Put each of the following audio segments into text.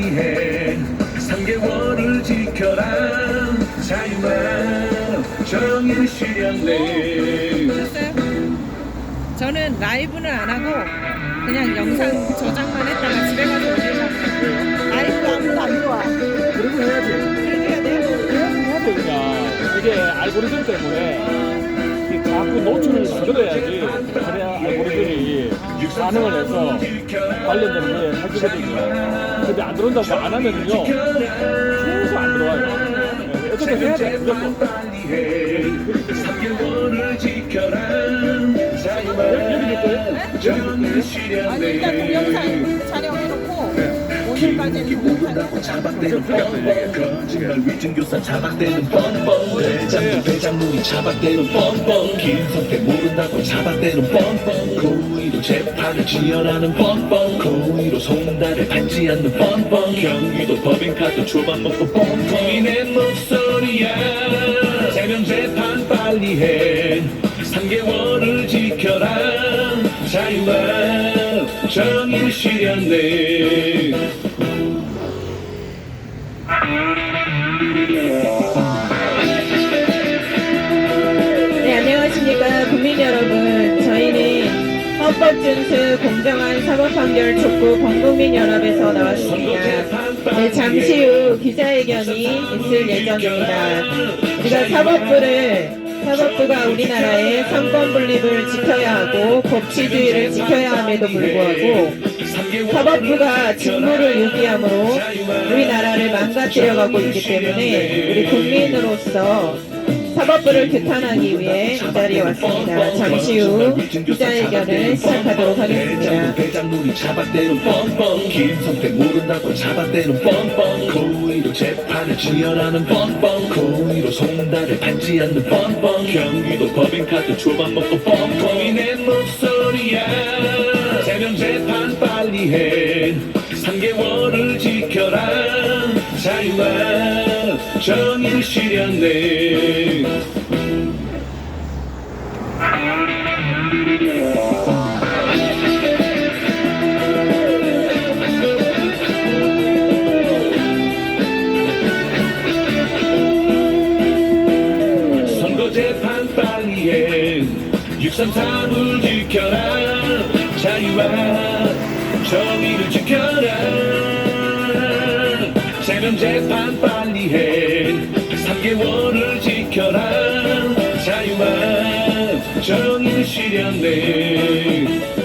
해 3개월을 지켜라 자유와 정의를 실현해. 보셨어요? 저는 라이브는 안 하고 그냥 영상 저장만 했다가 집에 가서 올리려고 했고요. 라이브 아무도 안 들어와. 그러고 해야지. 그래도 해야 돼요? 해야 되니까 이게 알고리즘 때문에 이 자꾸 노출을 만들어야지. 그래야 알고리즘이 반응을 해서 관련되는 게 해주거든요. 근데 안 들어온다고 안 하면요 계속 안 들어와요. 네, 어쨌든 해야 돼. 무조건. 3개월을 지켜라 여기 정의를 아니 일단 동영상 실현해. 촬영해놓고 오늘까지는 동영상 차박되는 뻔뻔 거짓말 위증교사 차박되는 뻔뻔 대장도 대장눈이 차박되는 뻔뻔 김성태 모른다고 차박되는 뻔뻔 고의로 재판을 지연하는 뻔뻔 고의로 송달을 받지 않는 뻔뻔 경기도 법인카드 초반 먹고 뻔뻔이 내 목소리야 제명 재판 빨리 해 3개월을 지켜라 자유와 정의를 실현해. 네, 안녕하십니까 국민 여러분. 저희는 헌법준수 공정한 사법판결 촉구 범국민연합에서 나왔습니다. 네, 잠시 후 기자회견이 있을 예정입니다. 우리가 사법부가 우리나라의 상권 분립을 지켜야 하고 법치주의를 지켜야 함에도 불구하고 사법부가 직무를 유기함으로 우리나라를 망가뜨려가고 있기 때문에 우리 국민으로서 사법부를 규탄하기 위해 이 자리에 왔습니다. 잠시 후 기자회견을 시작하도록 하겠습니다. 대장눈이 차박되는 뻔뻔 김성태 모른다고 차박되는 뻔뻔 고의로 재판을 지연하는 뻔뻔 고의로 송달을 받지 않는 뻔뻔 경기도 법인카드 초반 먹고 뻔뻔이 내 목소리야 제명 재판 빨리 해 3개월을 지켜라 자유와 정의를 실현해. 선거재판 빨리 해 634를 지켜라 자유와 정의를 지켜라 제명재판 빨리 해 3개월을 지켜라 자유와 정의를 실현해.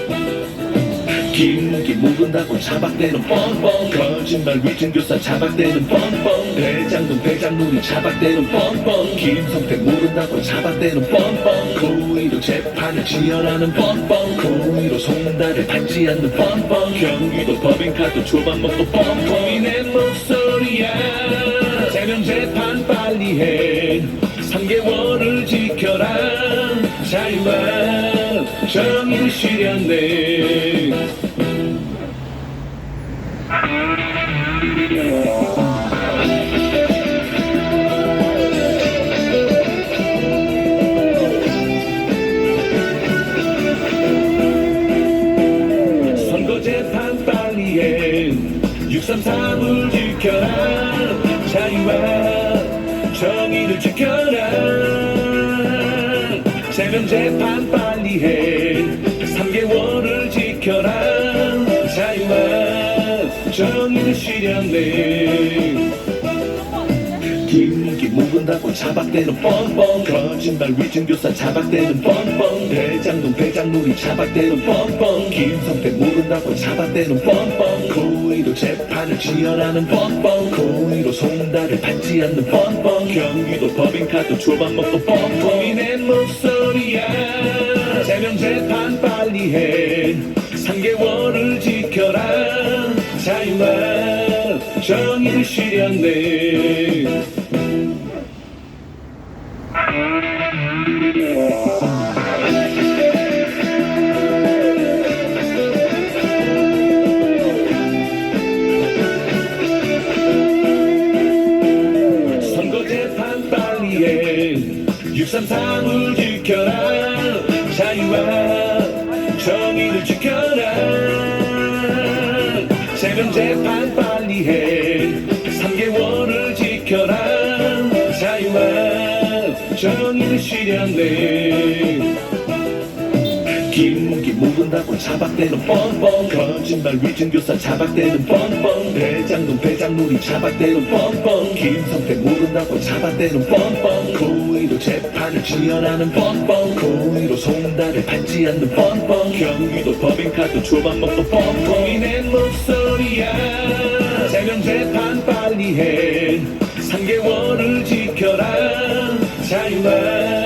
김기 모른다고 차박되는 뻔뻔 거짓말 위증교사 차박되는 뻔뻔 대장동 대장눈이 차박되는 뻔뻔 김성태 모른다고 차박되는 뻔뻔 고의로 재판을 지연하는 뻔뻔 고의로 송달을 받지 않는 뻔뻔 경기도 법인카드 초반 먹고 뻔뻔이 내 목소리야 제명 재판 빨리 해 3개월을 지켜라 자유와 정의를 실현해. 선거재판 빨리 해 633을 지켜라 자유와 정의를 지켜라 제명재판 빨리 해 3개월을 지켜라 자유와 정의를 실현해. 김기 모른다고 차박되는 뻔뻔 거짓말 위증교사 차박되는 뻔뻔 대장동 대장눈이 차박되는 뻔뻔 김성태 모른다고 차박되는 뻔뻔 고의로 재판을 지연하는 뻔뻔 고의로 송달을 받지 않는 뻔뻔 경기도 법인카드 초반 먹고 뻔뻔이 내 목소리야 제명재판 빨리 해 3개월을 지켜라 자유와 정의를 실현해. 선거재판 빨리 해 633을 지켜라 자유와 정의를 지켜라 제명 재판 빨리 해 시련네 김기 모른다고 자박대는 뻔뻔 거짓말 위증교사 자박대는 뻔뻔 대장동 배장놀이 자박대는 뻔뻔 김성태 모른다고 자박대는 뻔뻔 고의로 재판을 지연하는 뻔뻔 고의로 송달을 받지 않는 뻔뻔 경기도 법인카드 초반 먹고 뻔뻔 이낸 목소리야 제명 재판 빨리 해 3개월을 지켜라 자유와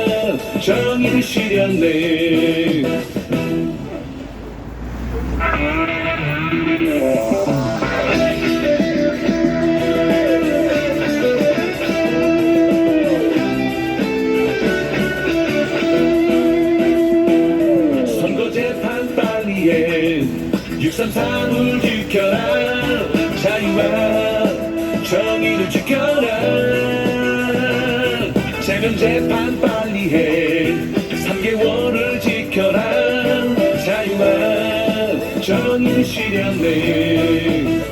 정의를 실현해 선거 재판 빨리 해 633을 지켜라 자유와 정의를 지켜라 제명 재판 빨리 해 3개월을 지켜라 자유와 정의를 실현해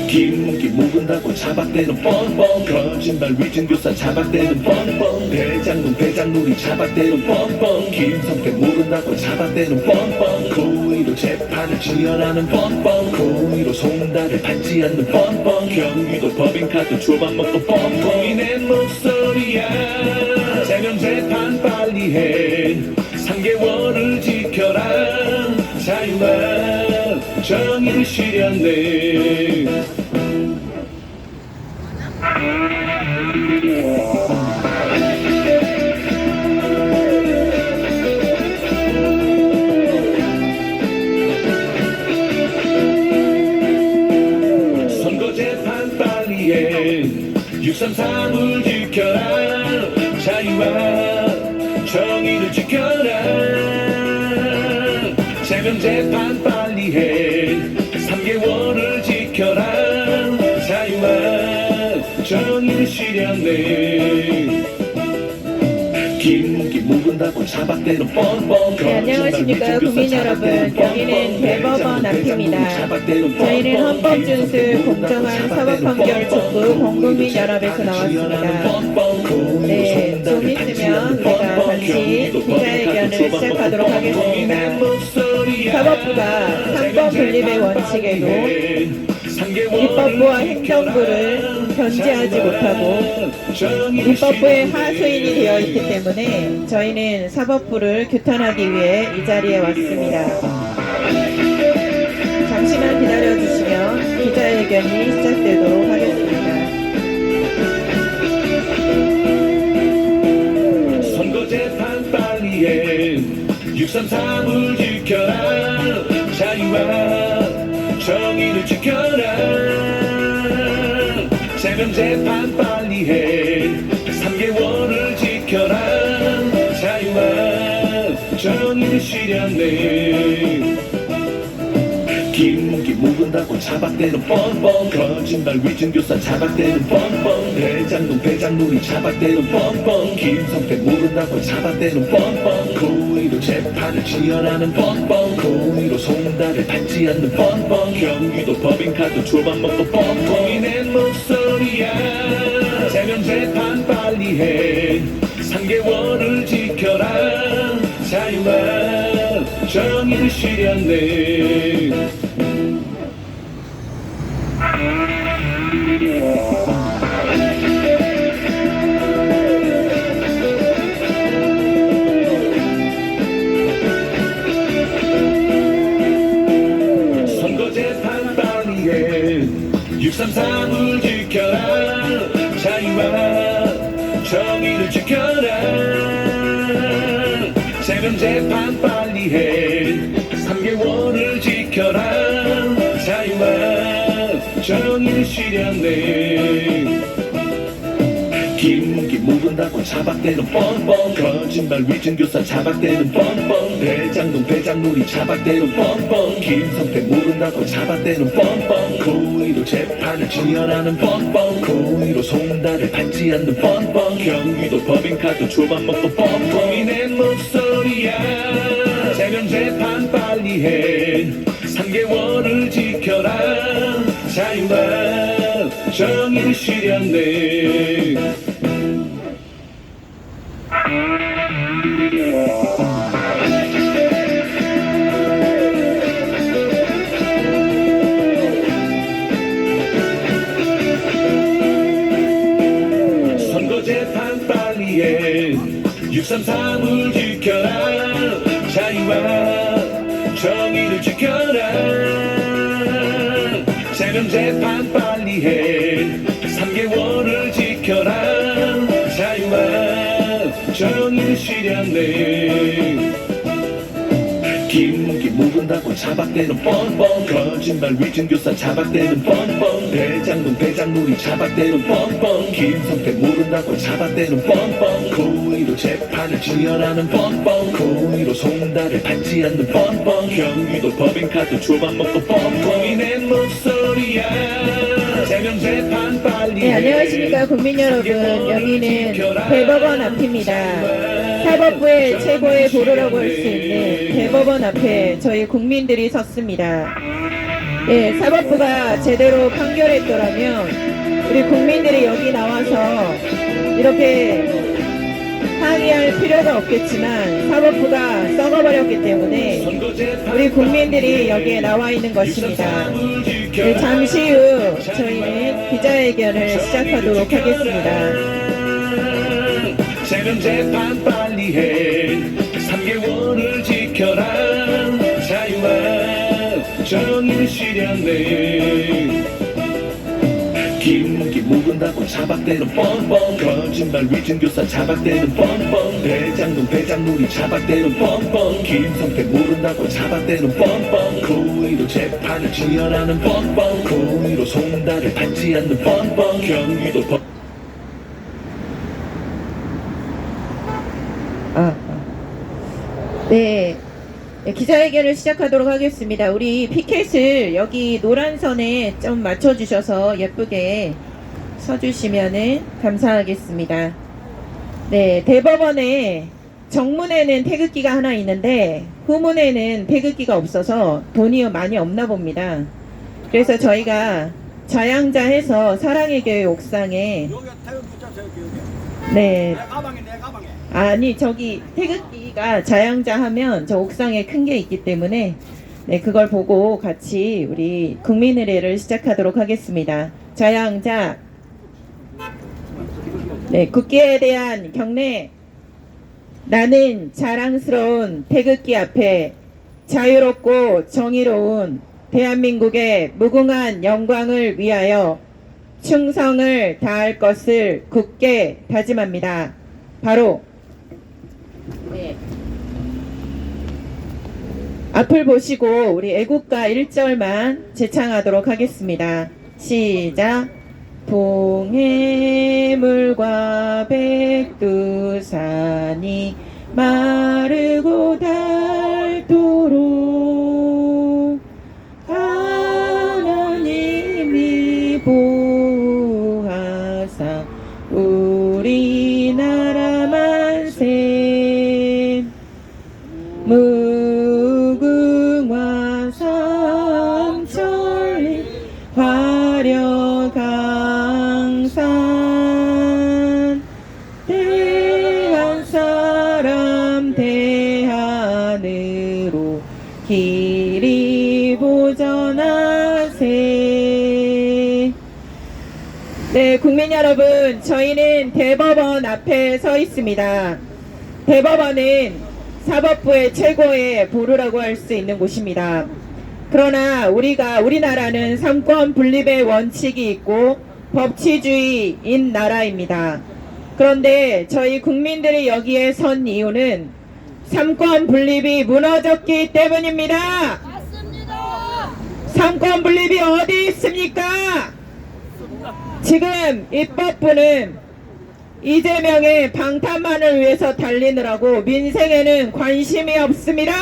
김기 모른다고 자박대는 뻔뻔 거짓말 위증교사 자박대는 뻔뻔 대장동 배장놀이 자박대는 뻔뻔 김성태 모른다고 자박대는 뻔뻔 고의로 재판을 지연하는 뻔뻔 고의로 송달을 받지 않는 뻔뻔 경기도 법인카드 초반 먹고 뻔뻔 이낸 목소리야 제명 재판 빨리 해 3개월을 지켜라 자유와 정의를 실현해 선거 재판 빨리 해 633을 지켜라 자유와 정의를 지켜라 제명 재판 빨리 해 3개월을 지켜라 자유와 정의를 실현해 김기 모른다고 자박대는 뻔뻔 네, 안녕하십니까 국민 여러분. 여기는 대법원 앞입니다. 저희는 헌법준수 공정한 사법판결 촉구 공국민 연합에서 나왔습니다. 네, 좀 있으면 우리가 같이 기자회견을 시작하도록 하겠습니다. 사법부가 3번 분립의 원칙에도 입법부와 행정부를 견제하지 못하고 입법부의 하수인이 되어 있기 때문에 저희는 사법부를 규탄하기 위해 이 자리에 왔습니다. 잠시만 기다려주시면 기자회견이 시작되도록 하겠습니다. 선거 재판 빨리 해 633을 지켜라 자유와 정의를 지켜라 제명 재판 빨리 해 3개월을 지켜라 자유와 정의를 실현해 김기 모른다고 자박대는 뻔뻔 거짓말 위증교사 자박대는 뻔뻔 대장동 배장놀이 자박대는 뻔뻔 김성태 모른다고 자박대는 뻔뻔 고의로 재판을 지연하는 뻔뻔 고의로 송달을 받지 않는 뻔뻔 경기도 법인카드 초반 먹고 뻔뻔 이낸 목소리야 제명 재판 빨리 해 3개월을 지켜라 자유와 정의를 실현해 선거 재판 빨리 해 633을 지켜라 자유와 정의를 지켜라 제명 재판 빨리 해 3개월을 지켜라 자유와 정의를 실현해 김기 모른다고 자박대는 뻔뻔 거짓말 위증교사 자박대는 뻔뻔 대장동 배장놀이 자박대는 뻔뻔 김성태 모른다고 자박대는 뻔뻔 고의로 재판을 지연하는 뻔뻔 고의로 송달을 받지 않는 뻔뻔 경기도 법인카드 초반 먹고 뻔뻔 이낸 목소리야 제명 재판 빨리 해 3개월을 지켜라 자유와 정의를 실현해 선거 재판 빨리 해 633을 지켜라 자유와 정의를 지켜라 제명 재판 빨리 해 3개월을 지켜라 자유와 정의를 실현해 김기 모른다고 자박대는 뻔뻔 거짓말 위증교사 자박대는 뻔뻔 대장동 대장놀이 자박대는 뻔뻔 김성태 모른다고 자박대는 뻔뻔 고의로 재판을 지연하는 뻔뻔 고의로 송달을 받지 않는 뻔뻔 경기도 법인카드 초반 먹고 뻔뻔이 내 목소리야 제명 재판 빨리 네, 안녕하십니까 국민 여러분. 여기는 대법원 앞입니다. 사법부의 최고의 보루라고 할 수 있는 대법원 앞에 저희 국민들이 섰습니다. 예, 사법부가 제대로 판결했더라면 우리 국민들이 여기 나와서 이렇게 항의할 필요가 없겠지만 사법부가 썩어버렸기 때문에 우리 국민들이 여기에 나와 있는 것입니다. 네, 잠시 후 저희는 기자회견을 시작하도록 하겠습니다. 제명 재판 빨리 해 3개월을 지켜라 자유와 정의를 실현해 김기 모른다고 자박대는 뻔뻔 거짓말 위증교사 자박대는 뻔뻔 대장동 대장놀이 자박대는 뻔뻔 김성태 모른다고 자박대는 뻔뻔 고의로 재판을 지연하는 뻔뻔 고의로 송달을 받지 않는 뻔뻔 경기도 법 네, 기자회견을 시작하도록 하겠습니다. 우리 피켓을 여기 노란 선에 좀 맞춰주셔서 예쁘게 서주시면은 감사하겠습니다. 네, 대법원에 정문에는 태극기가 하나 있는데 후문에는 태극기가 없어서 돈이 많이 없나 봅니다. 그래서 저희가 자양자 해서 사랑의 교회 옥상에 여기 태극기 붙였어요, 여기. 네, 내 가방에, 내 가방에. 아니 저기 태극기가 자양자 하면 저 옥상에 큰 게 있기 때문에 네, 그걸 보고 같이 우리 국민의례를 시작하도록 하겠습니다. 자양자, 네, 국기에 대한 경례. 나는 자랑스러운 태극기 앞에 자유롭고 정의로운 대한민국의 무궁한 영광을 위하여 충성을 다할 것을 굳게 다짐합니다. 바로 네. 앞을 보시고 우리 애국가 1절만 재창하도록 하겠습니다. 시작. 동해물과 백두산이 마르고 닳도록 하나님이 보호하사 우리나라 만세 무궁화 삼천리 화려강산 대한 사람 대한으로 길이 보전하세. 네, 국민 여러분, 저희는 대법원 앞에 서 있습니다. 대법원은 사법부의 최고의 보루라고 할 수 있는 곳입니다. 그러나 우리나라는 삼권 분립의 원칙이 있고 법치주의인 나라입니다. 그런데 저희 국민들이 여기에 선 이유는 삼권 분립이 무너졌기 때문입니다. 맞습니다. 삼권 분립이 어디 있습니까? 지금 입법부는 이재명의 방탄만을 위해서 달리느라고 민생에는 관심이 없습니다.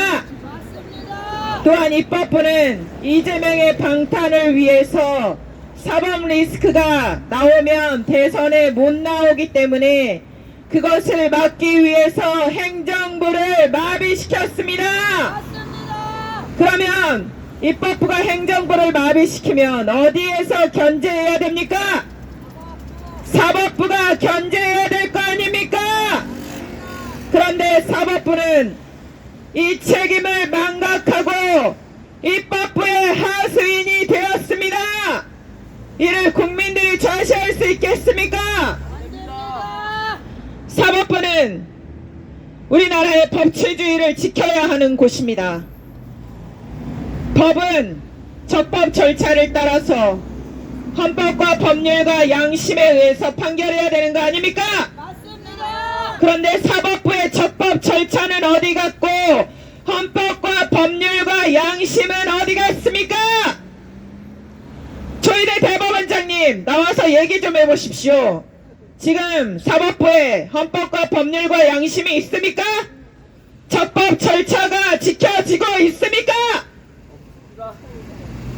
맞습니다. 또한 입법부는 이재명의 방탄을 위해서 사법 리스크가 나오면 대선에 못 나오기 때문에 그것을 막기 위해서 행정부를 마비시켰습니다. 맞습니다. 그러면 입법부가 행정부를 마비시키면 어디에서 견제해야 됩니까? 사법부가 견제해야 될 거 아닙니까? 사법부는 이 책임을 망각하고 입법부의 하수인이 되었습니다. 이를 국민들이 좌시할 수 있겠습니까? 안 됩니다. 사법부는 우리나라의 법치주의를 지켜야 하는 곳입니다. 법은 적법 절차를 따라서 헌법과 법률과 양심에 의해서 판결해야 되는 거 아닙니까? 맞습니다. 그런데 사법부의 적법 절차는 어디 갔고 헌법과 법률과 양심은 어디 갔습니까? 조희대 대법원장님 나와서 얘기 좀 해보십시오. 지금 사법부에 헌법과 법률과 양심이 있습니까? 적법 절차가 지켜지고 있습니까?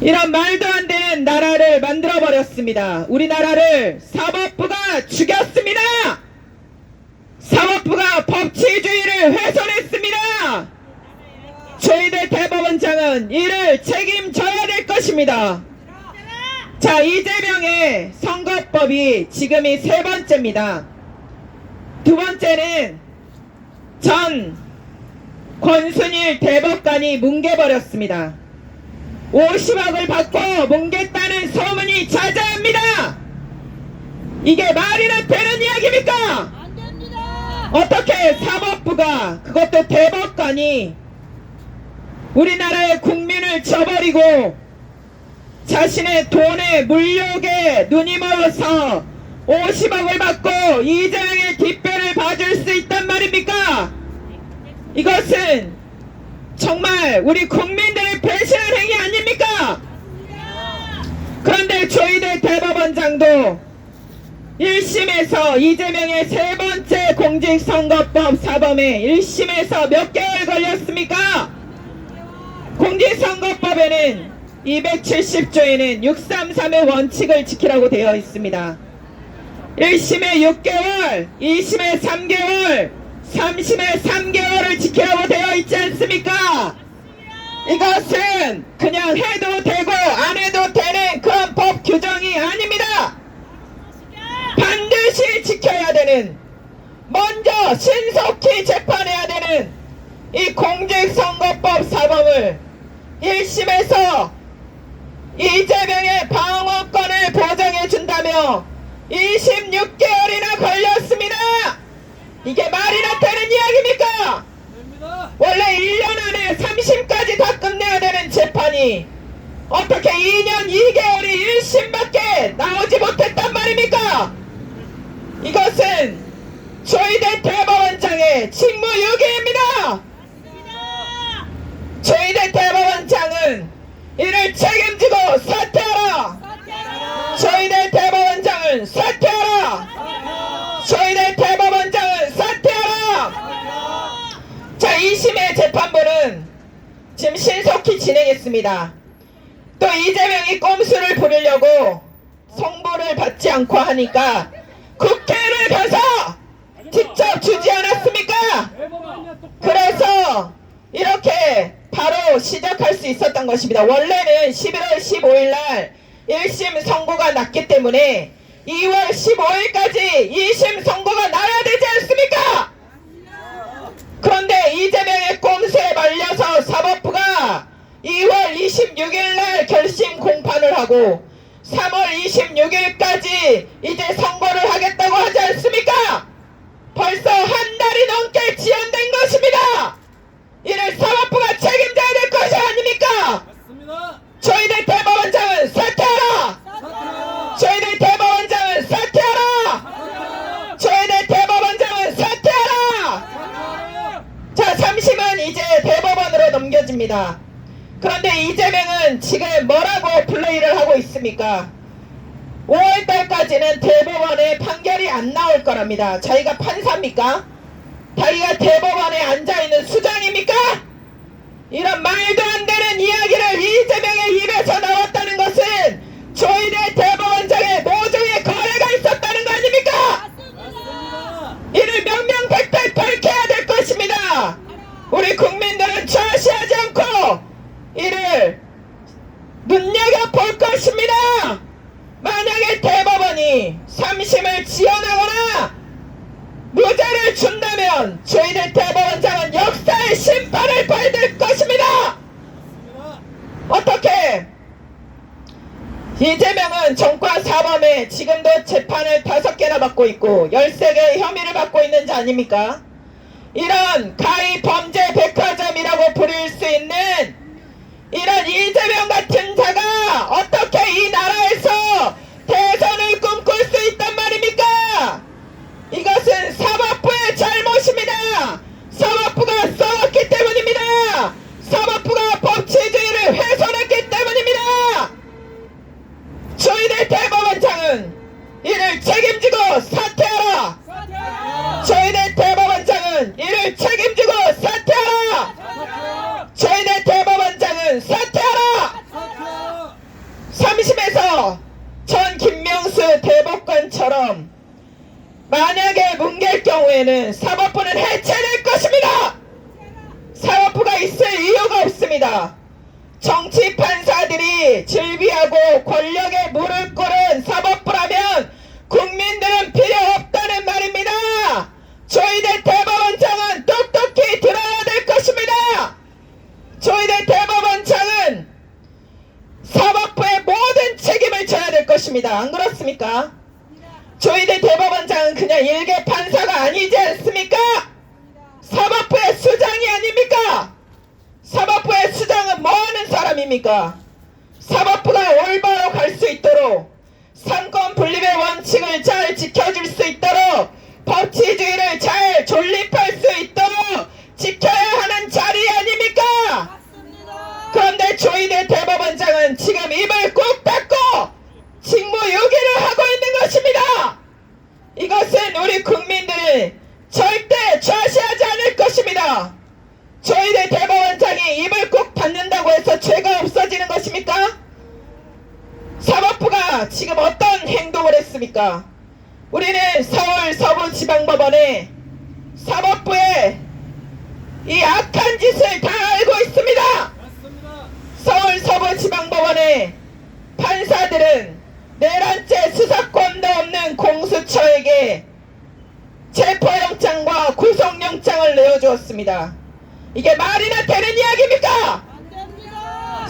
이런 말도 안 되는 나라를 만들어버렸습니다. 우리나라를 사법부가 죽였습니다. 사법부가 법치주의를 훼손했습니다. 조희대 대법원장은 이를 책임져야 될 것입니다. 자, 이재명의 선거법이 지금이 3번째입니다. 2번째는 전 권순일 대법관이 뭉개버렸습니다. 50억을 받고 뭉갰다는 소문이 자자합니다. 이게 말이나 되는 이야기입니까? 안 됩니다. 어떻게 사법부가, 그것도 대법관이 우리나라의 국민을 저버리고 자신의 돈에 물욕에 눈이 멀어서 50억을 받고 이재명의 뒷배를 봐줄 수 있단 말입니까? 이것은 정말 우리 국민들을 배신한 행위 아닙니까? 그런데 조희대 대법원장도 1심에서 이재명의 3번째 공직선거법 사범에 1심에서 몇 개월 걸렸습니까? 공직선거법에는 270조에는 633의 원칙을 지키라고 되어 있습니다. 1심에 6개월, 2심에 3개월, 3심에 3개월을 지키라고 되어 있지 않습니까? 이것은 그냥 해도 되고 안 해도 되는 그런 법 규정이 아닙니다. 반드시 지켜야 되는, 먼저 신속히 재판해야 되는 이 공직선거법 사범을 1심에서 이재명의 방어권을 보장해준다며 26개월이나 걸렸습니다. 이게 말이나 되는 이야기입니까? 원래 1년 안에 3심까지 다 끝내야 되는 재판이 어떻게 2년 2개월이 1심밖에 나오지 못했단 말입니까? 이것은 조희대 대법원장의 직무유기입니다. 조희대 대법원장은 이를 책임지고 사퇴하라. 조희대 대법원장은 사퇴하라. 조희대 대법원장은 사퇴하라. 자, 2심의 재판부는 지금 신속히 진행했습니다. 또 이재명이 꼼수를 부리려고 송부를 받지 않고 하니까 국회를 가서 직접 주지 않았습니까? 그래서 이렇게 바로 시작할 수 있었던 것입니다. 원래는 11월 15일 날 1심 선고가 났기 때문에 2월 15일까지 2심 선고가 나야 되지 않습니까? 그런데 이재명의 꼼수에 말려서 사법부가 2월 26일 날 결심 공판을 하고 3월 26일까지 이제 선고를 하겠다고 하지 않습니까? 벌써 한 달이 넘게 지연된 것입니다. 이를 사법부가 책임져야 될 것이 아닙니까? 조희대 대법원장은 사퇴하라! 조희대 대법원장은 사퇴하라! 조희대 대법원장은 사퇴하라! 자, 3심은 이제 대법원으로 넘겨집니다. 그런데 이재명은 지금 뭐라고 플레이를 하고 있습니까? 5월달까지는 대법원에 판결이 안 나올 거랍니다. 자기가 판사입니까? 자기가 대법원에 앉아있는 수장입니까? 이런 말도 안 되는 이야기를 이재명의 입에서 나왔다는 것은 조희대 대법원장의 모종의 거래가 있었다는 거 아닙니까? 이를 명명백백 밝혀야 될 것입니다. 우리 국민들은 좌시하지 않고 이를 눈여겨볼 것입니다. 만약에 대법원이 3심을 지연하거나 무죄 기회를 준다면 저희들 대법원장은 역사의 심판을 받을 것입니다. 어떻게? 이재명은 정과 사범에 지금도 재판을 5개나 받고 있고 13개의 혐의를 받고 있는 자 아닙니까? 이런 가히 범죄 백화점이라고 부를 수 있는 이런 이재명 같은 자가 어떻게 이 나라에서 대선을 꿈꿀 수 있단 말입니까? 이것은 사법부의 잘못입니다. 사법부가 썩었기 때문입니다. 사법부가 법치주의를 훼손했기 때문입니다. 저희들 대법원장은 이를 책임지고 사퇴하라. 저희들 대법원장은 이를 책임지고 사퇴하라. 저희들 대법원장은 사퇴하라. 3심에서 전 김명수 대법관처럼 만약에 뭉갤 경우에는 사법부는 해체될 것입니다. 사법부가 있을 이유가 없습니다. 정치 판사들이 즐비하고 권력에 무릎 꿇은 사법부라면 국민들은 필요 없다는 말입니다. 저희들 대법원장은 똑똑히 들어야 될 것입니다. 저희들 대법원장은 사법부의 모든 책임을 져야 될 것입니다. 안 그렇습니까? 저희들 대법원장은 그냥 일개 판사가 아니지 않습니까? 사법부의 수장이 아닙니까? 사법부의 수장은 뭐하는 사람입니까? 사법부가 올바로 갈 수 있도록 삼권 분립의 원칙을 잘 지켜줄 수 있도록 법치주의를 잘 존립할 수 있도록 지켜야 하는 자리 아닙니까? 그런데 저희들 대법원장은 지금 입을 꾹 닫고 직무유기를 하고 있는 것입니다. 이것은 우리 국민들을 절대 좌시하지 않을 것입니다. 저희들 대법원장이 입을 꾹 닫는다고 해서 죄가 없어지는 것입니까? 사법부가 지금 어떤 행동을 했습니까? 우리는 서울 서부지방법원에 사법부의 이 악한 짓을 다 알고 있습니다. 서울 서부지방법원의 판사들은 내란죄 수사권도 없는 공수처에게 체포영장과 구속영장을 내어주었습니다. 이게 말이나 되는 이야기입니까?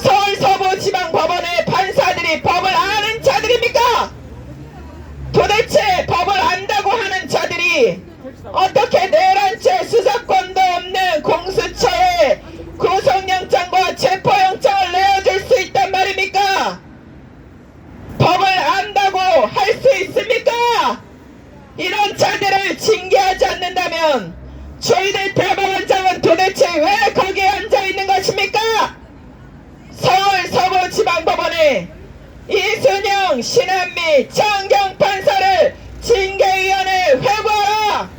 서울 서부지방법원의 판사들이 법을 아는 자들입니까? 도대체 법을 안다고 하는 자들이 어떻게 내란죄 수사권도 없는 공수처에 구속영장과 체포영장을 내어줄 수 있단 말입니까? 법을 안다고 할 수 있습니까? 이런 자들을 징계하지 않는다면 저희들 대법원장은 도대체 왜 거기에 앉아있는 것입니까? 서울 서부지방법원에 이순영, 신한미, 정경 판사를 징계위원회에 회부하라!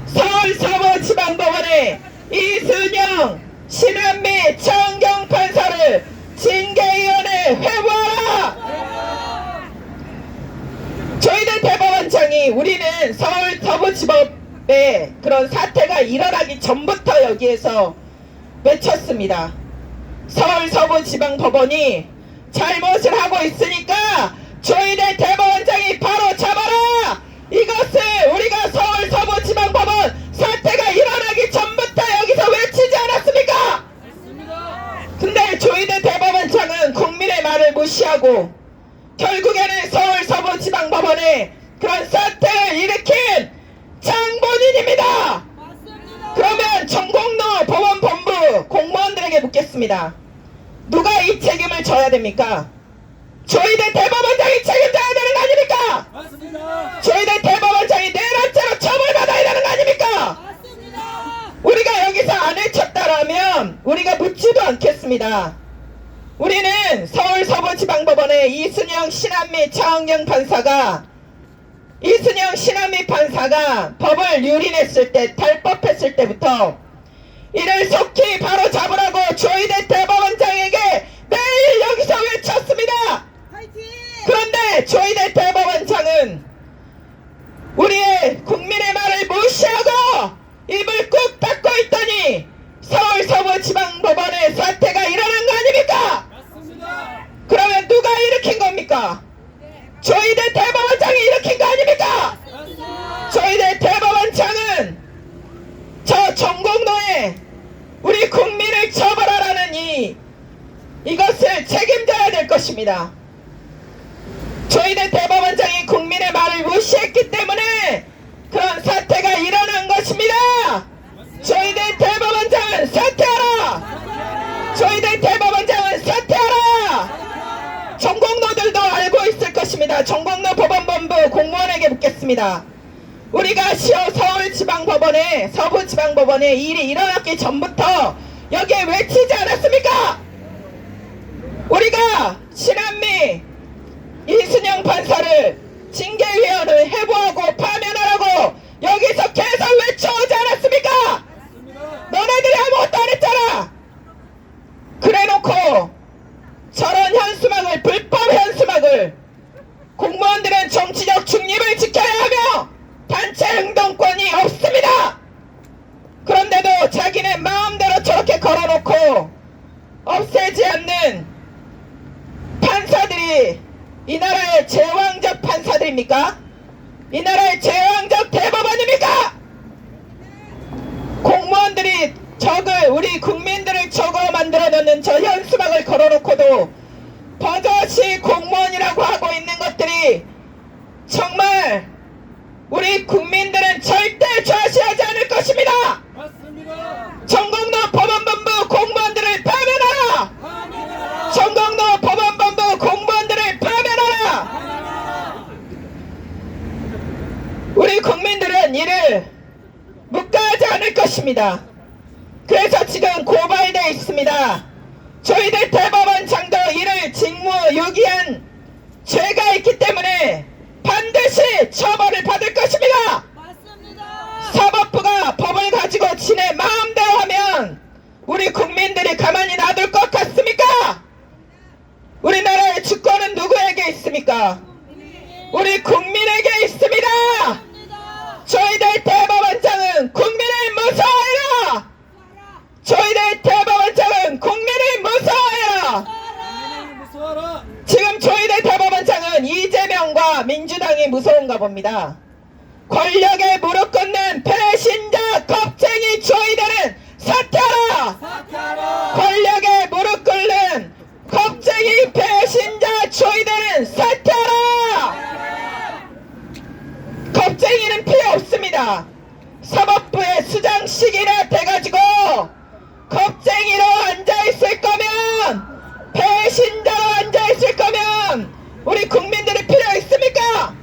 서울 서부지방법원에 이순영, 신한미, 정경 판사를 징계위원회에 회부하라! 저희들 대법원장이 우리는 서울 서부지법에 그런 사태가 일어나기 전부터 여기에서 외쳤습니다. 서울 서부지방법원이 잘못을 하고 있으니까 저희들 대법원장이 바로 잡아라! 이것을 우리가 서울 서부지방법원 사태가 일어나기 전부터 여기서 외치지 않았습니까? 근데 저희들 대법원장은 국민의 말을 무시하고 결국에는 서울 서부지방법원에 그런 사태를 일으킨 장본인입니다. 그러면 전공로 법원본부 공무원들에게 묻겠습니다. 누가 이 책임을 져야 됩니까? 저희들 대법원장이 책임져야 되는 거 아닙니까? 맞습니다. 저희들 대법원장이 내란죄로 처벌받아야 되는 거 아닙니까? 우리가 여기서 안 외쳤다라면 우리가 묻지도 않겠습니다. 우리는 서울 서부지방법원의 이순영, 신한미, 차은경 판사가 이순영, 신한미 판사가 법을 유린했을 때, 탈법했을 때부터 이를 속히 바로 잡으라고 저희들 대법원장에게 매일 여기서 외쳤습니다. 그런데 저희들 대법원장은 우리의 국민의 말을 무시하고 입을 꾹 닫고 있더니 서울 서부지방법원의 사태가 일어난 거 아닙니까? 그러면 누가 일으킨 겁니까? 저희들 대법원장이 일으킨 거 아닙니까? 저희들 대법원 전공로에 우리 국민을 처벌하라는 이것을 책임져야 될 것입니다. 저희들 대법원장이 국민의 말을 무시했기 때문에 그런 사태가 일어난 것입니다. 저희들 대법원장은 사퇴하라! 저희들 대법원장은 사퇴하라! 전공로들도 알고 있을 것입니다. 전공로 법원본부 공무원에게 묻겠습니다. 우리가 서울지방법원에 서부지방법원에 일이 일어났기 전부터 여기에 외치지 않았습니까? 우리가 신한미 이순영 판사를 징계위원을 해부하고 파면하라고 여기서 계속 외쳐오지 않았습니까? 너네들이 아무것도 안 했잖아. 그래놓고 저런 현수막을 불법 현수막을 공무원들은 정치적 중립을 지켜야 하며 단체 행동권이 없습니다. 그런데도 자기네 마음대로 저렇게 걸어놓고 없애지 않는 판사들이 이 나라의 제왕적 판사들입니까? 이 나라의 제왕적 대법원입니까? 공무원들이 우리 국민들을 적어 만들어놓는 저 현수막을 걸어놓고도 버젓이 공무원이라고 하고 있는 것들이 정말 우리 국민들은 절대 좌시하지 않을 것입니다. 전공로 법원본부 공무원들을 파면하라! 전공로 법원본부 공무원들을 파면하라! 우리 국민들은 이를 묵과하지 않을 것입니다. 그래서 지금 고발되어 있습니다. 저희들 대법원장도 이를 직무유기한 죄가 있기 때문에 반드시 처벌을 받을 것입니다. 맞습니다. 사법부가 법을 가지고 지네 마음대로 하면 우리 국민들이 가만히 놔둘 것 같습니까? 우리나라의 주권은 누구에게 있습니까? 우리 국민에게 있습니다. 저희들 대법원장은 국민을 무서워해라. 저희들 대법원장은 국민을 무서워해라. 지금 저희들 대법원장은 이재명과 민주당이 무서운가 봅니다. 권력에 무릎 꿇는 배신자 겁쟁이 저희들은 사퇴하라! 권력에 무릎 꿇는 겁쟁이 배신자 저희들은 사퇴하라! 겁쟁이는 필요 없습니다. 사법부의 수장식이라 돼가지고 겁쟁이로 앉아있을 거면, 배신자로 앉아있을 거면 우리 국민들이 필요 있습니까?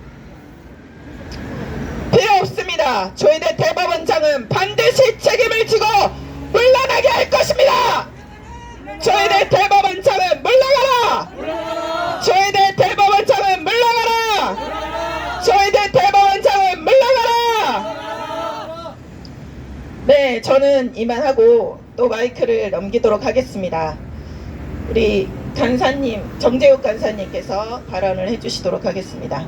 필요 없습니다. 저희들 대법원장은 반드시 책임을 지고 물러나게 할 것입니다. 저희들 대법원장은 물러가라! 저희들 대법원장은 물러가라! 저희들 대법원장은 물러가라! 네, 저는 이만하고 또 마이크를 넘기도록 하겠습니다. 우리 간사님, 정재욱 간사님께서 발언을 해주시도록 하겠습니다.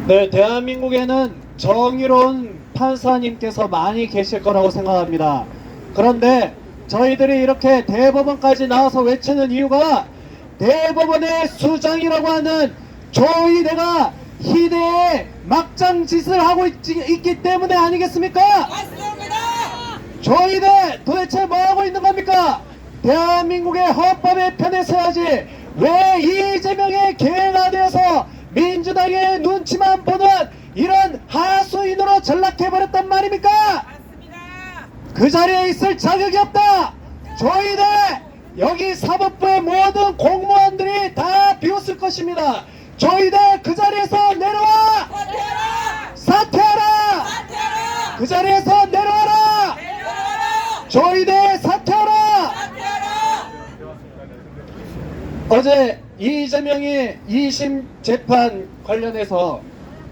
네, 대한민국에는 정의로운 판사님께서 많이 계실 거라고 생각합니다. 그런데 저희들이 이렇게 대법원까지 나와서 외치는 이유가 대법원의 수장이라고 하는 조이대가 희대의 막장 짓을 하고 있기 때문에 아니겠습니까? 맞습니다. 조이대 도대체 뭐하고 있는 겁니까? 대한민국의 헌법에 편에서야지 왜 이재명의 계획가 되어서 민주당의 눈치만 보는 이런 하수인으로 전락해버렸단 말입니까? 그 자리에 있을 자격이 없다. 조이대 여기 사법부의 모든 공무원들이 다 비웃을 것입니다. 조이대 그 자리에서 내려와! 사퇴하라! 그 자리에서 내려와라! 조이대 사퇴하라! 어제 이재명이 2심 재판 관련해서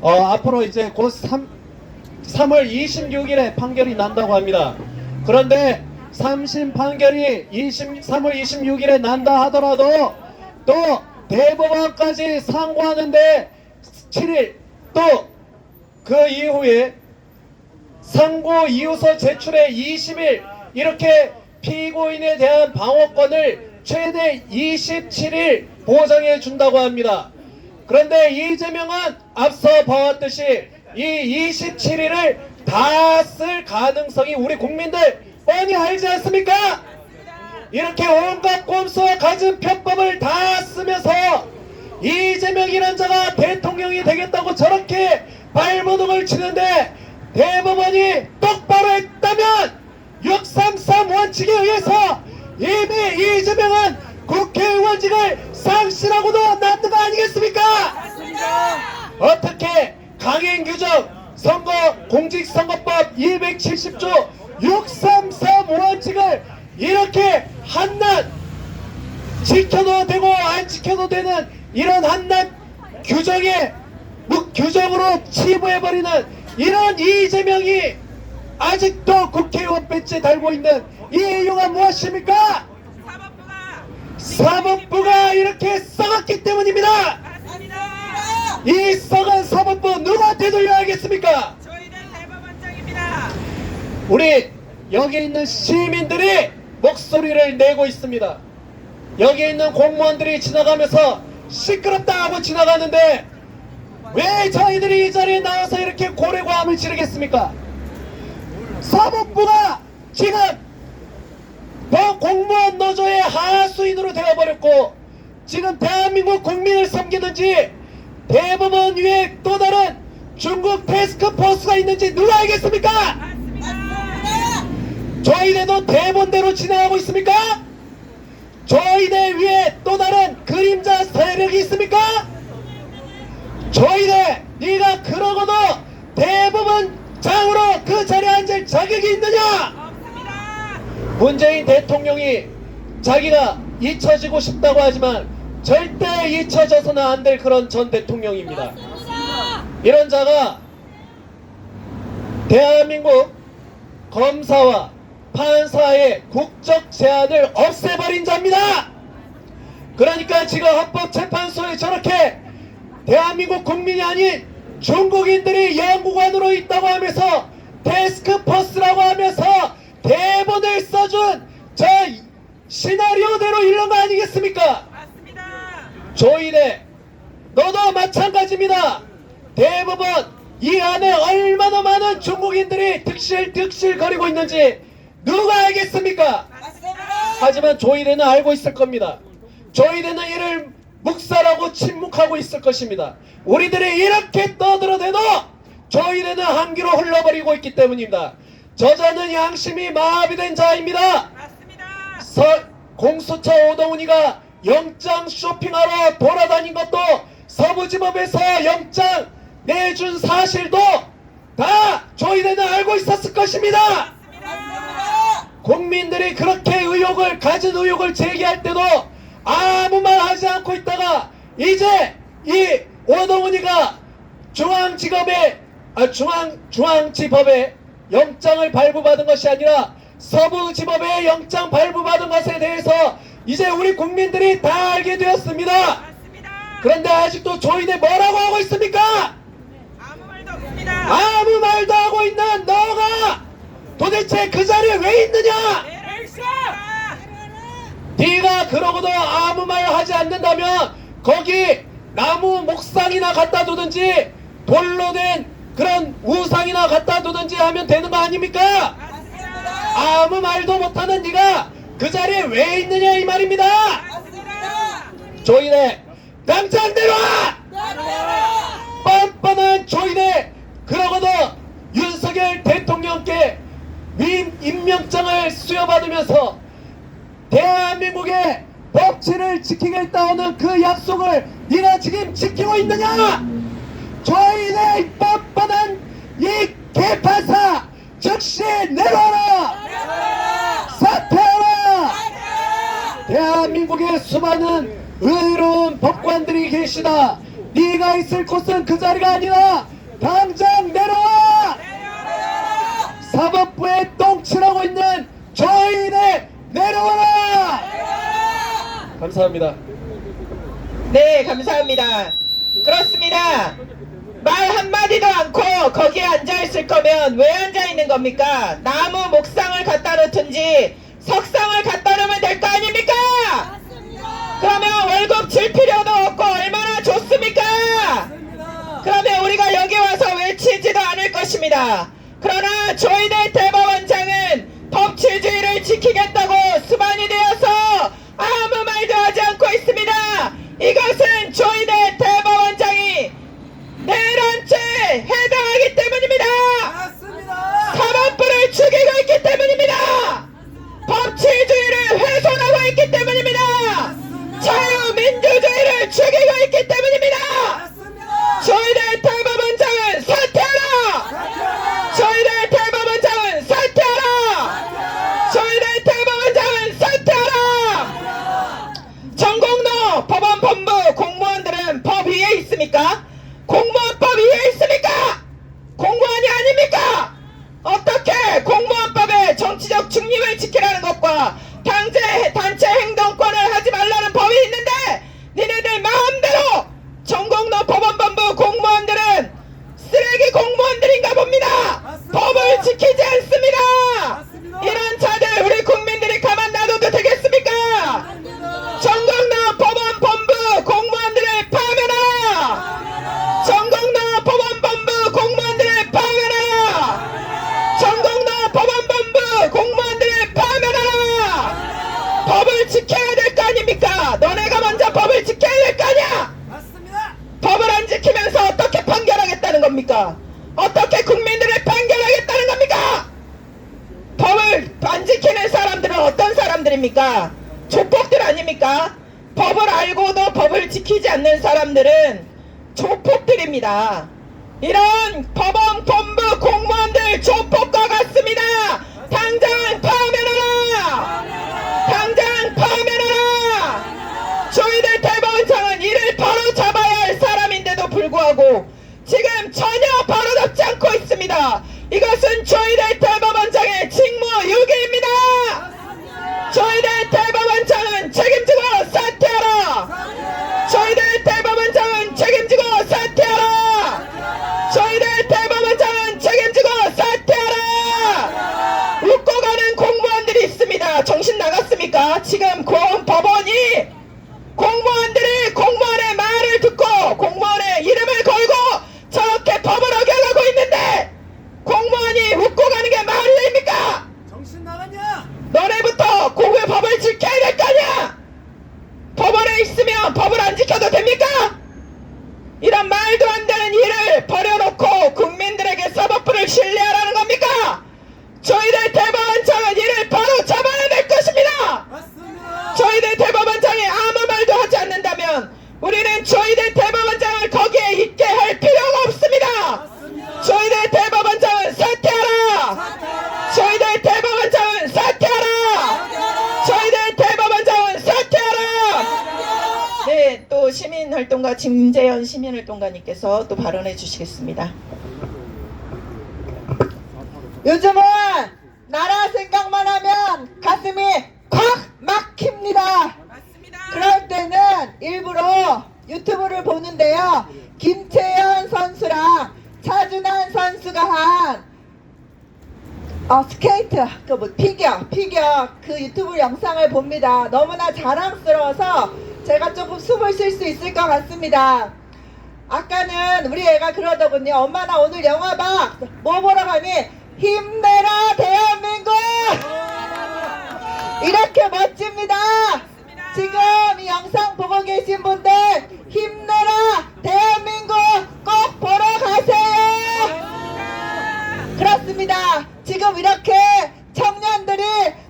앞으로 이제 곧 3월 26일에 판결이 난다고 합니다. 그런데 3심 판결이 3월 26일에 난다 하더라도 또 대법원까지 상고하는데 7일 또 그 이후에 상고 이유서 제출에 20일 이렇게 피고인에 대한 방어권을 최대 27일 보장해 준다고 합니다. 그런데 이재명은 앞서 봐왔듯이 이 27일을 다 쓸 가능성이 우리 국민들 뻔히 알지 않습니까? 이렇게 온갖 꼼수와 갖은 편법을 다 쓰면서 이재명이라는 자가 대통령이 되겠다고 저렇게 발버둥을 치는데 대법원이 똑바로 했다면 633 원칙에 의해서 이미 이재명은 국회의원직을 상실하고도 남는 거 아니겠습니까? 어떻게 강행 규정 선거 공직선거법 270조 633 원칙을 이렇게 한낱 지켜도 되고 안 지켜도 되는 이런 한낱 규정에 규정으로 치부해버리는 이런 이재명이 아직도 국회의원 배지 달고 있는 이 이유가 무엇입니까? 사법부가 이렇게 썩었기 때문입니다. 이 썩은 사법부 누가 되돌려야겠습니까? 저희는 대법원장입니다. 우리 여기 있는 시민들이 목소리를 내고 있습니다. 여기 있는 공무원들이 지나가면서 시끄럽다 하고 지나가는데 왜 저희들이 이 자리에 나와서 이렇게 고래고함을 지르겠습니까? 사법부가 지금 공무원 노조의 하수인으로 되어버렸고 지금 대한민국 국민을 섬기는지 대법원 위에 또 다른 중국 태스크포스가 있는지 누가 알겠습니까? 저희네도 대본대로 진행하고 있습니까? 저희네 위에 또 다른 그림자 세력이 있습니까? 저희네 네가 그러고도 대법원장으로 그 자리에 앉을 자격이 있느냐? 문재인 대통령이 자기가 잊혀지고 싶다고 하지만 절대 잊혀져서는 안 될 그런 전 대통령입니다. 이런 자가 대한민국 검사와 판사의 국적 제한을 없애버린 자입니다. 그러니까 지금 헌법재판소에 저렇게 대한민국 국민이 아닌 중국인들이 연구관으로 있다고 하면서 태스크포스라고 하면서 대본을 써준 저 시나리오대로 이런 거 아니겠습니까? 맞습니다. 조이네 너도 마찬가지입니다. 대법원 이 안에 얼마나 많은 중국인들이 득실거리고 있는지 누가 알겠습니까? 하지만 조이네는 알고 있을 겁니다. 조이네는 이를 묵살하고 침묵하고 있을 것입니다. 우리들이 이렇게 떠들어대도 조이네는 한기로 흘러버리고 있기 때문입니다. 저자는 양심이 마비된 자입니다. 공수처 오동훈이가 영장 쇼핑하러 돌아다닌 것도 서부지법에서 영장 내준 사실도 다 조이네는 알고 있었을 것입니다. 국민들이 그렇게 가진 의혹을 제기할 때도 아무 말 하지 않고 있다가 이제 이 오동훈이가 중앙지법에 영장을 발부받은 것이 아니라 서부지법에 영장 발부받은 것에 대해서 이제 우리 국민들이 다 알게 되었습니다. 그런데 아직도 조이네 뭐라고 하고 있습니까? 아무 말도 없습니다. 아무 말도 하고 있는 너가 도대체 그 자리에 왜 있느냐? 네가 그러고도 아무 말 하지 않는다면 거기 나무 목상이나 갖다 두든지 돌로 된 그런 우상이나 갖다 두든지 하면 되는 거 아닙니까? 아무 말도 못하는 네가 그 자리에 왜 있느냐 이 말입니다. 조이네 당장 내려와! 뻔뻔한 조이네 그러고도 윤석열 대통령께 위임 임명장을 수여받으면서 대한민국의 법치를 지키겠다는 그 약속을 네가 지금 지키고 있느냐? 조이네 뻔뻔한 이 개판사 즉시 내려와라! 사퇴하라! 대한민국의 수많은 의로운 법관들이 계시다. 네가 있을 곳은 그 자리가 아니라 당장 내려와! 사법부에 똥칠하고 있는 조이네 내려와라! 감사합니다. 네, 감사합니다. 그렇습니다. 말 한마디도 않고 거기에 앉아있을 거면 왜 앉아있는 겁니까? 나무 목상을 갖다 놓든지 석상을 갖다 놓으면 될 거 아닙니까? 것입니다. 그러나 저희들 대법원장은 법치주의를 지키겠다고 수반이 되어서 아무 말도 하지 않고 있습니다. 이것은 저희들 대법원장이 내란죄에 해당하기 때문입니다. 맞습니다. 사법부를 죽이고 있기 때문입니다. 법치주의를 훼손하고 있기 때문입니다. 자유민주주의를 죽이고 있기 때문입니다. 맞습니다. 저희들 대법원장은 사퇴하라! 저희들 대법원장은 사퇴하라! 저희들 대법원장은 사퇴하라! 전공로 법원본부 공무원들은 법 위에 있습니까? 공무원법 위에 있습니까? 공무원이 아닙니까? 어떻게 공무원법에 정치적 중립을 지키라는 것과 단체 행동권을 하지 말라는 법이 있는데 니네들 마음대로 전공로 법원본부 공무원들은 쓰레기 공무원들인가 봅니다. 맞습니다. 법을 지키지 않습니다. 맞습니다. 이런 자들 우리 국민들이 가만 놔둬도 되겠습니까? 전공로 법원본부 공무원들을 파면하라! 전공로 법원본부 공무원들을 파면하라! 전공로 법원본부 공무원들을 파면하라! 법을 지켜야 될 거 아닙니까? 너네가 먼저 법을 지켜야 될 거 아니야? 맞습니다. 법을 안 지키면서 어떻게 판결하겠다는 겁니까? 어떻게 국민들을 판결하겠다는 겁니까? 법을 안 지키는 사람들은 어떤 사람들입니까? 조폭들 아닙니까? 법을 알고도 법을 지키지 않는 사람들은 조폭들입니다. 이런 법원 본부 공무원들 조폭과 같습니다. 당장 파면하라! 당장 파면하라! 저희들 대법원장은 이를 바로 잡아야 할 사람인데도 불구하고 지금 전혀 바로 잡지 않고 있습니다. 이것은 저희들 대법원장의 직무유기입니다. 저희들 대법원장은 책임지고 사퇴하라! 저희들 대법원장은 책임지고 사퇴하라! 저희들 대법원장은 책임지고 사퇴하라! 웃고 가는 공무원들이 있습니다. 정신 나갔습니까? 지금 법원이 공무원들이 공무원의 말을 듣고 공무원의 이름을 걸고 저렇게 법을 어겨가고 있는데 공무원이 웃고 가는 게 말이 됩니까? 정신 나갔냐? 너네부터 공의 법을 지켜야 될 거 아니야? 법원에 있으면 법을 안 지켜도 됩니까? 이런 말도 안 되는 일을 버려놓고 국민들에게 사법부를 신뢰하라는 겁니까? 저희들 대법원장은 이를 바로 잡아야 될 것입니다. 맞습니다. 저희들 대법원장이 아무 말도 하지 않는다면 우리는 저희들 대법원장을 거기에 있게 할 필요가 없습니다. 저희들 대법원장은 사퇴하라! 저희들 대법원장은 사퇴하라! 저희들 대법원장은 사퇴하라! 네, 또 시민활동가 김재현 시민활동가님께서 또 발언해 주시겠습니다. 요즘은 나라 생각만 하면 가슴이 콱 막힙니다. 그럴 때는 일부러 유튜브를 보는데요. 김채연 선수랑 차준환 선수가 한 스케이트 피겨 그 유튜브 영상을 봅니다. 너무나 자랑스러워서 제가 조금 숨을 쉴 수 있을 것 같습니다. 아까는 우리 애가 그러더군요. 엄마 나 오늘 영화 봐. 뭐 보러 가니? 힘내라 대한민국! 이렇게 멋집니다. 지금 이 영상 보고 계신 분들 힘내라 대한민국 꼭 보러 가세요. 그렇습니다. 지금 이렇게 청년들이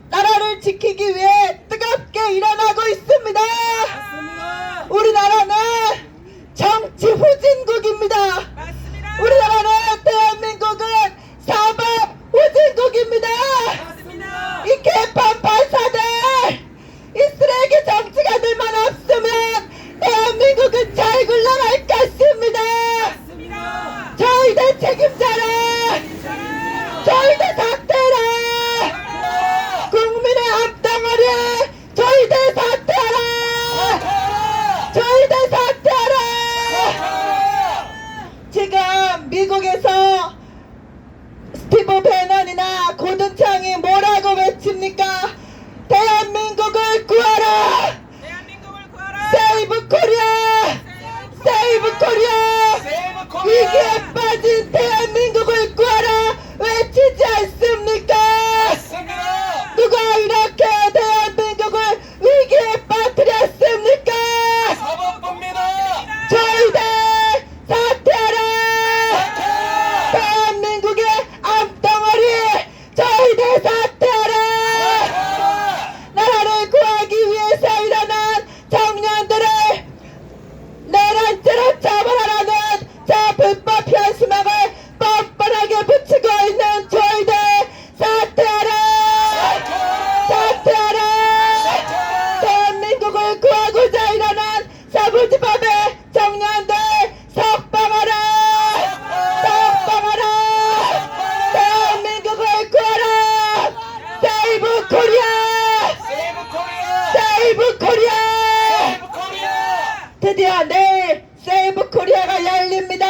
나라를 지키기 위해 뜨겁게 일어나고 있습니다. 우리나라는 정치 후진국입니다. 우리나라는 대한민국은 사법 후진국입니다. 이 개판 판사들 이 쓰레기 정치가들만 없으면 대한민국은 잘 굴러갈 것입니다. 저희들 책임져라. 저희들 삭제라. 코리아! 세이브 코리아! 드디어 내일 세이브 코리아가 열립니다.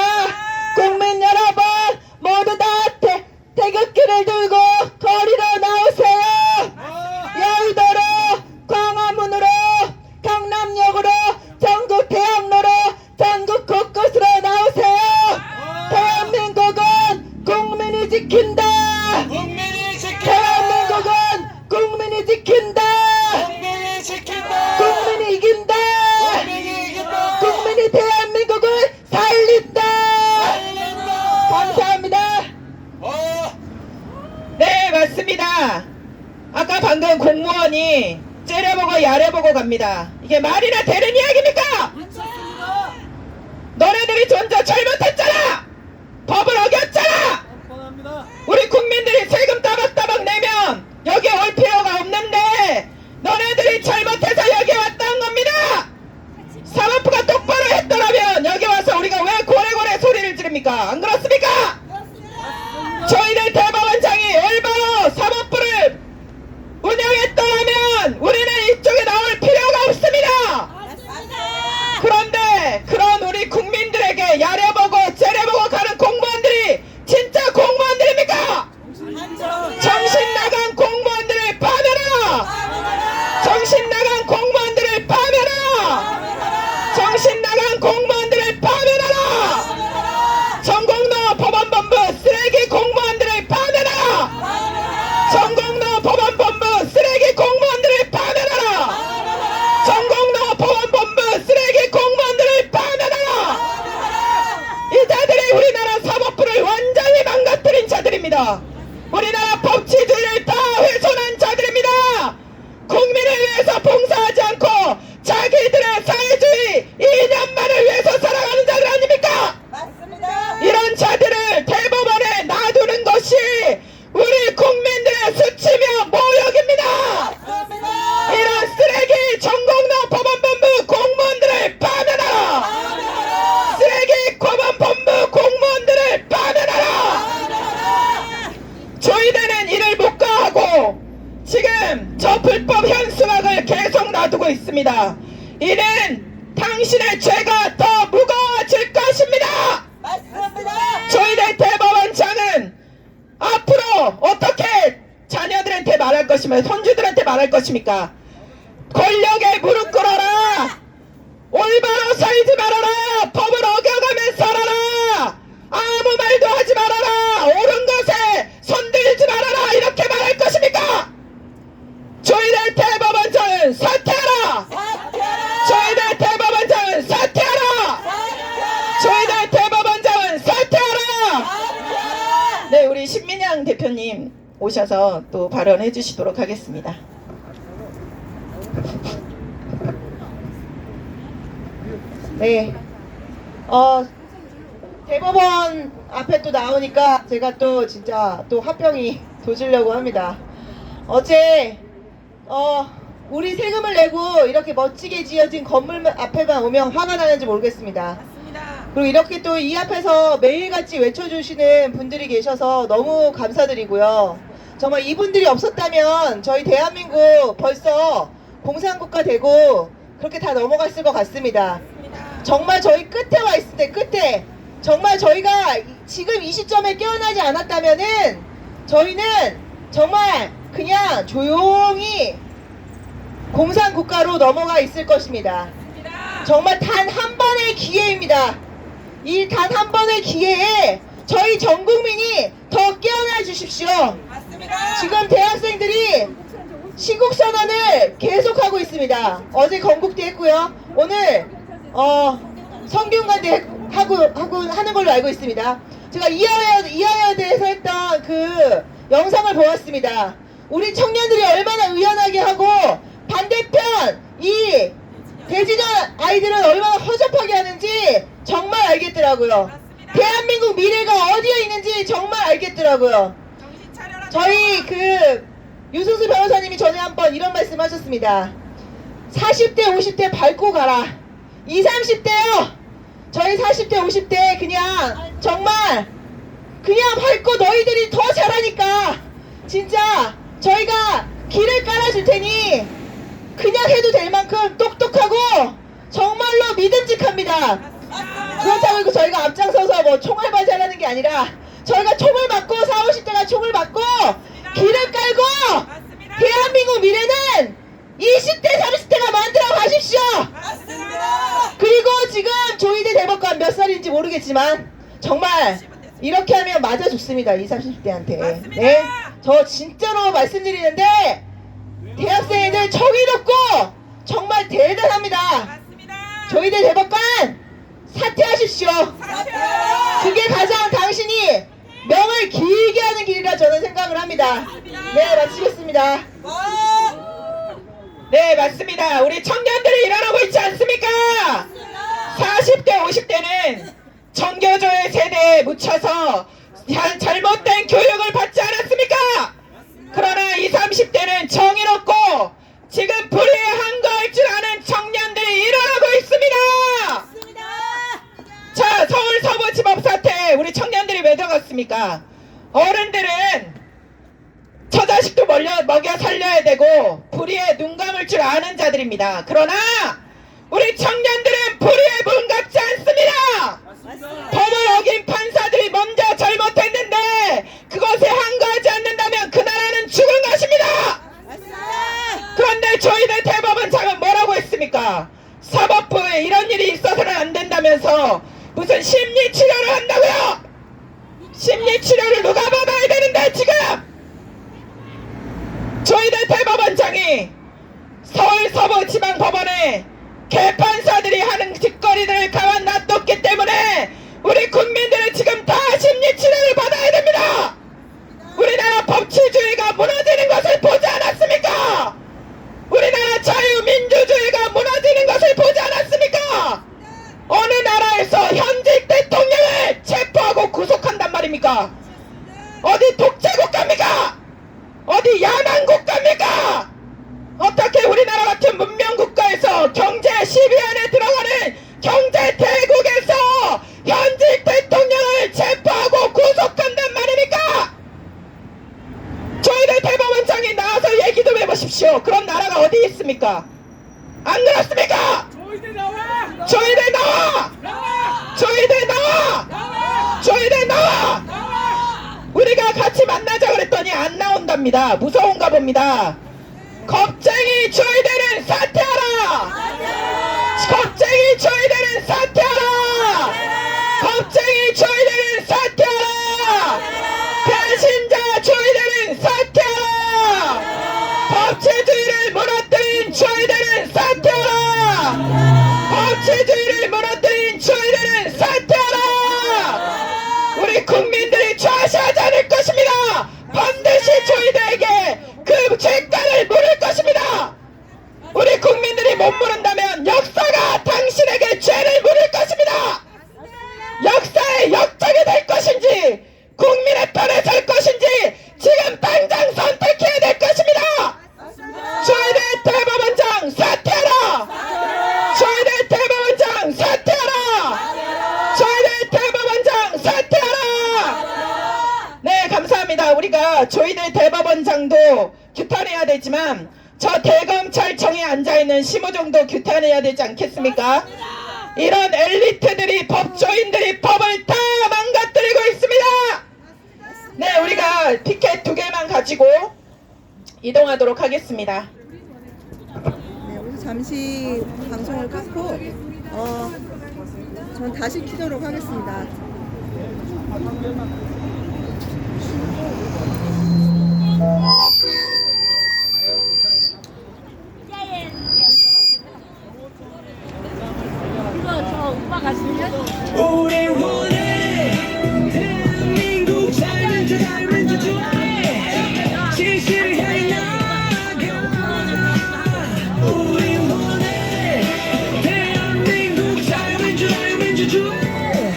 국민 여러분 모두 다 태극기를 들고 거리로 나오세요. 여의도로, 광화문으로, 강남역으로, 전국 대학로로, 전국 곳곳으로 나오세요. 대한민국은 국민이 지킨다. 대한민국은 국민이 지킨다. 국민이 이긴다. 국민이 대한민국을 살린다. 감사합니다. 네, 맞습니다. 아까 방금 공무원이 째려보고 야려보고 갑니다. 이게 말이나 되는 이야기입니까? 너네들이 존재 잘못했잖아. 법을 어겼잖아. 뻔합니다. 우리 국민들이 세금 따박따박 내면 여기 올 필요가 없는데 너네들이 잘못해서 여기 왔다는 겁니다. 사법부가 똑바로 했더라면 여기 와서 우리가 왜 고래고래 소리를 지릅니까? 안 그렇습니까? 저희들 대법원장이 올바로 사법부를 운영했더라면 우리는 이쪽에 나올 필요가 없습니다. 그런데 그런 우리 국민들에게 야려보고 째려보고 가는 공무원들이 진짜 공무원들입니까? 정신 나간 공무원들을 파면하라! 정신 나간 공무원들을 파면하라! 정신 나간 공무원들을 파면하라! 전공로 법원본부 쓰레기 공무원들을 파면하라! 전공로 법원본부 쓰레기 공무원들을 파면하라! 전공로 법원본부 쓰레기 공무원들을 파면하라! 이 자들이 우리나라 사법부를 완전히 망가뜨린 자들입니다. 우리나라 법치주의를 다 훼손한 자들입니다. 국민을 위해서 봉사하지 않고 자기들의 사회주의 이념만을 위해서 살아가는 자들 아닙니까? 이런 자들을 대법원에 놔두는 것이 우리 국민들의 수치며 모욕입니다. 이런 쓰레기 전공로 법원본부 공무원들을 파면하라! 쓰레기 법원본부 공무원들을 파면하라! 저희들은 이를 묵과하고 지금 저 불법 현수막을 계속 놔두고 있습니다. 이는 당신의 죄가 더 무거워질 것입니다. 저희들 대법원장은 앞으로 어떻게 자녀들한테 말할 것이며 손주들한테 말할 것입니까? 권력에 무릎 꿇어라. 올바로 살지 말아라. 법을 어겨가며 살아라. 아무 말도 하지 말아라. 옳은 것에 손들지 말아라. 이렇게 말할 것입니까? 저희들 대법원장은 사퇴하라. 저희들 대법원장은 사퇴하라. 저희들 대법원장은 사퇴하라. 네, 우리 신민양 대표님 오셔서 또 발언해 주시도록 하겠습니다. 네. 대법원 앞에 또 나오니까 제가 또 진짜 또 화병이 도지려고 합니다. 어제 우리 세금을 내고 이렇게 멋지게 지어진 건물 앞에만 오면 화가 나는지 모르겠습니다. 그리고 이렇게 또 이 앞에서 매일같이 외쳐주시는 분들이 계셔서 너무 감사드리고요. 정말 이분들이 없었다면 저희 대한민국 벌써 공산국가 되고 그렇게 다 넘어갔을 것 같습니다. 정말 저희 끝에 와 있을 때 끝에 정말 저희가 지금 이 시점에 깨어나지 않았다면은 저희는 정말 그냥 조용히 공산국가로 넘어가 있을 것입니다. 정말 단 한 번의 기회입니다. 이 단 한 번의 기회에 저희 전 국민이 더 깨어나 주십시오. 지금 대학생들이 시국선언을 계속하고 있습니다. 어제 건국대 했고요. 오늘 성균관대 하는 걸로 알고 있습니다. 제가 이화여대에서 했던 그 영상을 보았습니다. 우리 청년들이 얼마나 의연하게 하고 반대편 이 대진원 아이들은 얼마나 허접하게 하는지 정말 알겠더라고요. 대한민국 미래가 어디에 있는지 정말 알겠더라고요. 저희 그 유승수 변호사님이 전에 한번 이런 말씀 하셨습니다. 40대 50대 밟고 가라. 20, 30대요. 저희 40대 50대 그냥 정말 그냥 밟고 너희들이 더 잘하니까 진짜 저희가 길을 깔아줄 테니 그냥 해도 될 만큼 똑똑하고 정말로 믿음직합니다. 그렇다고 해서 저희가 앞장서서 뭐 총알바지하라는 게 아니라 저희가 총을 맞고 40, 50대가 총을 맞고 길을 깔고 대한민국 미래는 20대 30대가 만들어 가십시오. 그리고 지금 조희대 대법관 몇 살인지 모르겠지만 정말 이렇게 하면 맞아 죽습니다. 20, 30대한테. 네, 저 진짜로 말씀드리는데 대학생들 정의롭고 정말 대단합니다. 조희대 대법관 사퇴하십시오. 그게 가장 당신이 명을 길게 하는 길이라 저는 생각을 합니다. 네, 마치겠습니다. 네, 맞습니다. 우리 청년들이 일어나고 있지 않습니까? 40대, 50대는 정교조의 세대에 묻혀서 잘못된 교육을 받지 않았습니까? 그러나 20, 30대는 정의롭고 지금 불의에 항거할 줄 아는 청년들이 일어나고 있습니다. 자, 서울 서부지법 사태 우리 청년들이 왜 들어갔습니까? 어른들은 처자식도 먹여 살려야 되고 불의에 눈 감을 줄 아는 자들입니다. 그러나 우리 청년들은 불의에 눈 감지 않습니다. 법을 어긴 판사들이 먼저 잘못했는데 그것에 항거하지 않는다면 그 나라는 죽은 것입니다. 그런데 저희들 대법원장은 뭐라고 했습니까? 사법부에 이런 일이 있어서는 안 된다면서 무슨 심리치료를 한다고요? 심리치료를 누가 받아야 되는데 지금 저희들 대법원장이 서울 서부지방법원에 개판사들이 하는 짓거리들을 가만 놔뒀기 때문에 우리 국민들은 지금 다 심리치료를 받아야 됩니다. 우리나라 법치주의가 무너지는 것을 보지 않았습니까? 우리나라 자유민주주의가 무너지는 것을 보지 않았습니까? 어느 나라에서 현직 대통령을 체포하고 구속한단 말입니까? 어디 독재국가입니까? 어디 야만국가입니까? 어떻게 우리나라 같은 문명국가에서 경제 10위 안에 들어가는 경제 대국에서 현직 대통령을 체포하고 구속한단 말입니까? 저희들 대법원장이 나와서 얘기 좀 해보십시오. 그런 나라가 어디 있습니까? 안 그렇습니까? 조희대 나와! 저희들 나와! 나와! 저희들 나와! 나와! 저희들 나와! 나와! 우리가 같이 만나자 그랬더니 안 나온답니다. 무서운가 봅니다. 겁쟁이 저희들은 사퇴하라! 겁쟁이 저희들은 사퇴하라! 겁쟁이 저희들은 사퇴하라! 배신자 저희들은 사퇴하라! 법치주의를 무너뜨린 저희들은 사퇴하라! 법치주의를 무너뜨린 저희들은 사퇴하라! 우리 국민들이 좌시하지 않을 것입니다. 반드시 저희들에게 그 죄가를 물을 것입니다. 우리 국민들이 못 물은다면 역사가 당신에게 죄를 물을 것입니다. 역사의 역적이 될 것인지 국민의 편에 설 것인지 지금 당장 선택해야 될 것입니다. 저희들 대법원장 사퇴하라! 저희들 대법원장 사퇴하라! 저희들 대법원장 사퇴하라! 네, 감사합니다. 우리가 저희들 대법원장도 규탄해야 되지만 저 대검찰청에 앉아있는 심우정도 규탄해야 되지 않겠습니까? 이런 엘리트들이 법조인들이 법을 다 망가뜨리고 있습니다. 네, 우리가 피켓 2개만 가지고 이동하도록 하겠습니다. 네, 여기서 잠시 방송을 끊고 전 다시 키도록 하겠습니다. 우리 원해 대한민국 자유민주주의 진실을 향해 나아가 우리 원해 대한민국 자유민주주의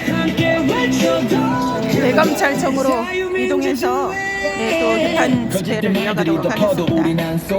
함께 외쳐도 대검찰청으로 이동해서 또 규탄 집회를 이어가도록 하겠습니다.